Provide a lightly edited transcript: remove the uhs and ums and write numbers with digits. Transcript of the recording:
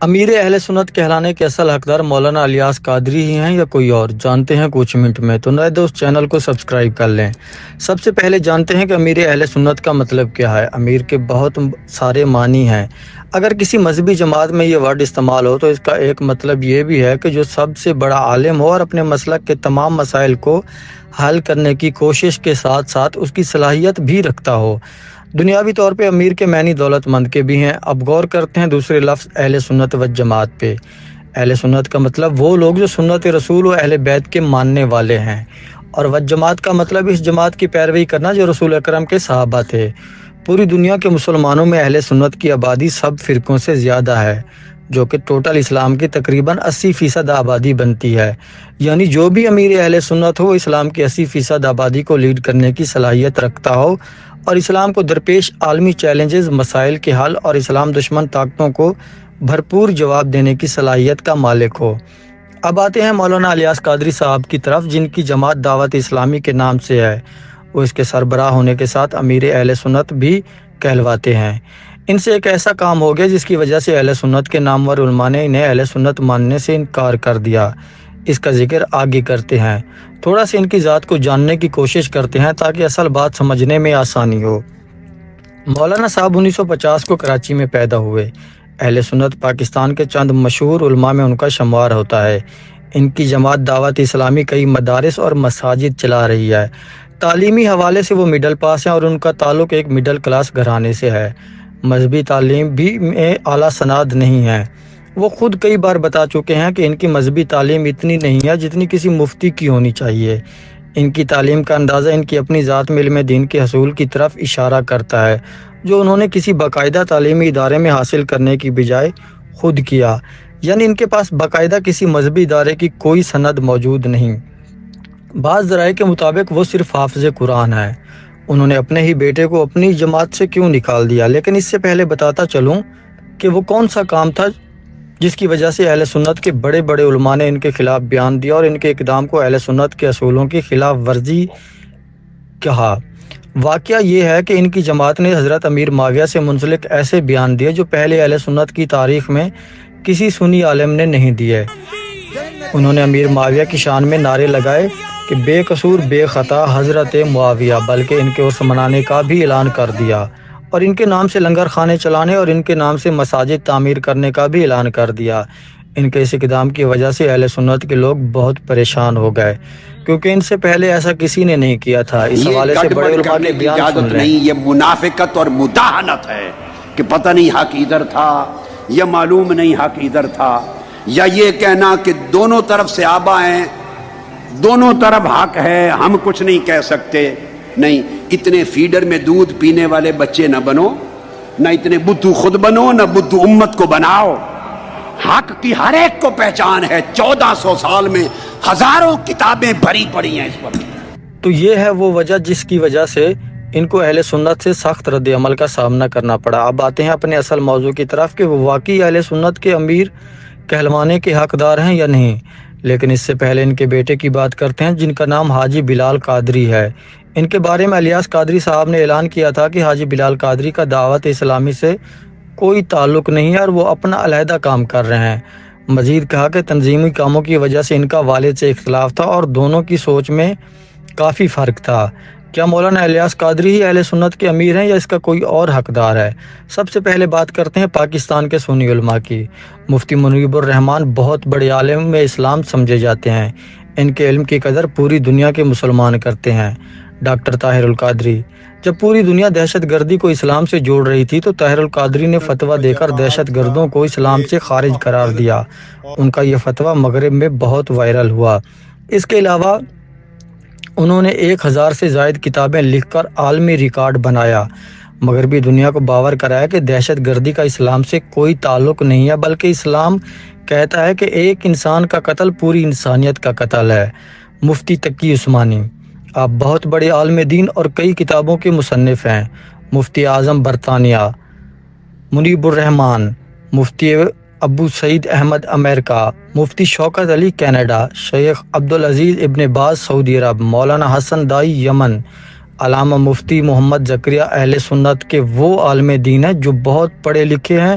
امیر اہل سنت کہلانے کے اصل حقدار مولانا الیاس قادری ہی ہیں یا کوئی اور؟ جانتے ہیں کچھ منٹ میں۔ تو نئے دوست چینل کو سبسکرائب کر لیں۔ سب سے پہلے جانتے ہیں کہ امیر اہل سنت کا مطلب کیا ہے۔ امیر کے بہت سارے معنی ہیں۔ اگر کسی مذہبی جماعت میں یہ ورڈ استعمال ہو تو اس کا ایک مطلب یہ بھی ہے کہ جو سب سے بڑا عالم ہو اور اپنے مسلک کے تمام مسائل کو حل کرنے کی کوشش کے ساتھ ساتھ اس کی صلاحیت بھی رکھتا ہو۔ دنیاوی طور پہ امیر کے معنی دولت مند کے بھی ہیں۔ اب غور کرتے ہیں دوسرے لفظ اہل سنت و جماعت پہ۔ اہل سنت کا مطلب وہ لوگ جو سنت رسول و اہل بیت کے ماننے والے ہیں، اور و جماعت کا مطلب اس جماعت کی پیروی کرنا جو رسول اکرم کے صحابہ تھے۔ پوری دنیا کے مسلمانوں میں اہل سنت کی آبادی سب فرقوں سے زیادہ ہے، جو کہ ٹوٹل اسلام کی تقریباً 80% آبادی بنتی ہے۔ یعنی جو بھی امیر اہل سنت ہو اسلام کی 80% آبادی کو لیڈ کرنے کی صلاحیت رکھتا ہو اور اسلام کو درپیش عالمی چیلنجز، مسائل کے حل اور اسلام دشمن طاقتوں کو بھرپور جواب دینے کی صلاحیت کا مالک ہو۔ اب آتے ہیں مولانا الیاس قادری صاحب کی طرف، جن کی جماعت دعوت اسلامی کے نام سے ہے۔ وہ اس کے سربراہ ہونے کے ساتھ امیر اہل سنت بھی کہلواتے ہیں۔ ان سے ایک ایسا کام ہو گیا جس کی وجہ سے اہل سنت کے نامور علماء نے انہیں اہل سنت ماننے سے انکار کر دیا۔ اس کا ذکر آگے کرتے ہیں۔ تھوڑا سا ان کی ذات کو جاننے کی کوشش کرتے ہیں تاکہ اصل بات سمجھنے میں آسانی ہو۔ مولانا صاحب 1950 کو کراچی میں پیدا ہوئے۔ اہل سنت پاکستان کے چند مشہور علماء میں ان کا شمار ہوتا ہے۔ ان کی جماعت دعوت اسلامی کئی مدارس اور مساجد چلا رہی ہے۔ تعلیمی حوالے سے وہ مڈل پاس ہیں اور ان کا تعلق ایک مڈل کلاس گھرانے سے ہے۔ مذہبی تعلیم بھی میں اعلیٰ سناد نہیں ہے۔ وہ خود کئی بار بتا چکے ہیں کہ ان کی مذہبی تعلیم اتنی نہیں ہے جتنی کسی مفتی کی ہونی چاہیے۔ ان کی تعلیم کا اندازہ ان کی اپنی ذات میں علم دین کے حصول کی طرف اشارہ کرتا ہے، جو انہوں نے کسی باقاعدہ تعلیمی ادارے میں حاصل کرنے کی بجائے خود کیا۔ یعنی ان کے پاس باقاعدہ کسی مذہبی ادارے کی کوئی سند موجود نہیں۔ بعض ذرائع کے مطابق وہ صرف حافظ قرآن ہے۔ انہوں نے اپنے ہی بیٹے کو اپنی جماعت سے کیوں نکال دیا؟ لیکن اس سے پہلے بتاتا چلوں کہ وہ کون سا کام تھا جس کی وجہ سے اہل سنت کے بڑے بڑے علماء نے ان کے خلاف بیان دیا اور ان کے اقدام کو اہل سنت کے اصولوں کی خلاف ورزی کہا۔ واقعہ یہ ہے کہ ان کی جماعت نے حضرت امیر معاویہ سے منسلک ایسے بیان دیے جو پہلے اہل سنت کی تاریخ میں کسی سنی عالم نے نہیں دیے۔ انہوں نے امیر معاویہ کی شان میں نعرے لگائے کہ بے قصور بے خطا حضرت معاویہ، بلکہ ان کے عرس منانے کا بھی اعلان کر دیا، اور ان کے نام سے لنگر خانے چلانے اور ان کے نام سے مساجد تعمیر کرنے کا بھی اعلان کر دیا۔ ان کے اس اقدام کی وجہ سے اہل سنت کے لوگ بہت پریشان ہو گئے، کیونکہ ان سے پہلے ایسا کسی نے نہیں کیا تھا۔ اس حوالے سے بڑے علماء کے بیان سن لیں۔ یہ منافقت اور مداہنت ہے کہ پتہ نہیں حق ادھر تھا یا معلوم نہیں حق ادھر تھا، یا یہ کہنا کہ دونوں طرف سے آبا ہیں، دونوں طرف حق ہے، ہم کچھ نہیں کہہ سکتے۔ نہیں، اتنے فیڈر میں دودھ پینے والے بچے نہ بنو، نہ اتنے بدھو خود بنو، نہ بدھو امت کو بناؤ۔ حق کی ہر ایک کو پہچان ہے۔ 1400 سال میں ہزاروں کتابیں بھری پڑی ہیں اس پر۔ تو یہ ہے وہ وجہ جس کی وجہ سے ان کو اہل سنت سے سخت رد عمل کا سامنا کرنا پڑا۔ اب آتے ہیں اپنے اصل موضوع کی طرف کہ وہ واقعی اہل سنت کے امیر کہلوانے کے حقدار ہیں یا نہیں۔ لیکن اس سے پہلے ان کے بیٹے کی بات کرتے ہیں، جن کا نام حاجی بلال قادری ہے۔ ان کے بارے میں الیاس قادری صاحب نے اعلان کیا تھا کہ حاجی بلال قادری کا دعوت اسلامی سے کوئی تعلق نہیں ہے اور وہ اپنا علیحدہ کام کر رہے ہیں۔ مزید کہا کہ تنظیمی کاموں کی وجہ سے ان کا والد سے اختلاف تھا اور دونوں کی سوچ میں کافی فرق تھا۔ کیا مولانا الیاس قادری ہی اہل سنت کے امیر ہیں یا اس کا کوئی اور حقدار ہے؟ سب سے پہلے بات کرتے ہیں پاکستان کے سنی علماء کی۔ مفتی منیب الرحمان بہت بڑے عالم میں اسلام سمجھے جاتے ہیں۔ ان کے علم کی قدر پوری دنیا کے مسلمان کرتے ہیں۔ ڈاکٹر طاہر القادری، جب پوری دنیا دہشت گردی کو اسلام سے جوڑ رہی تھی تو طاہر القادری نے فتویٰ دے کر دہشت گردوں کو اسلام سے خارج قرار دیا۔ ان کا یہ فتویٰ مغرب میں بہت وائرل ہوا۔ اس کے علاوہ انہوں نے 1000 سے زائد کتابیں لکھ کر عالمی ریکارڈ بنایا۔ مغربی دنیا کو باور کرایا کہ دہشت گردی کا اسلام سے کوئی تعلق نہیں ہے، بلکہ اسلام کہتا ہے کہ ایک انسان کا قتل پوری انسانیت کا قتل ہے۔ مفتی تقی عثمانی، آپ بہت بڑے عالم دین اور کئی کتابوں کے مصنف ہیں۔ مفتی اعظم برطانیہ، منیب الرحمان، مفتی ابو سعید احمد امریکہ، مفتی شوکت علی کینیڈا، شیخ عبدالعزیز ابن باز سعودی عرب، مولانا حسن دائی یمن، علامہ مفتی محمد زکریا اہل سنت کے وہ عالم دین ہیں جو بہت پڑھے لکھے ہیں،